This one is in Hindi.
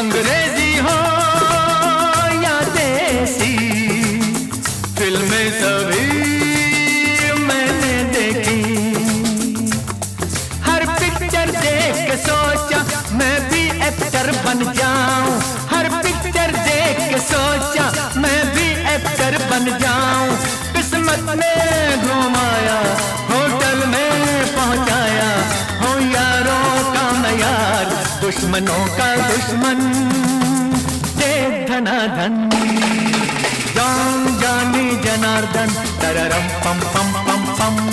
अंग्रेजी हो या देसी, फिल्में सभी मैंने देखी। हर पिक्चर देख के सोचा मैं भी एक्टर बन जाऊं, हर पिक्चर देख के सोचा मैं भी एक्टर बन जाऊं। किस्मत ने घुमाया, होटल में पहुंचाया, हो यारों का मैं यार, दुश्मनों का दुश्मन, दे धनाधन। जान जानी जनार्दन, तररम पम पम पम पम।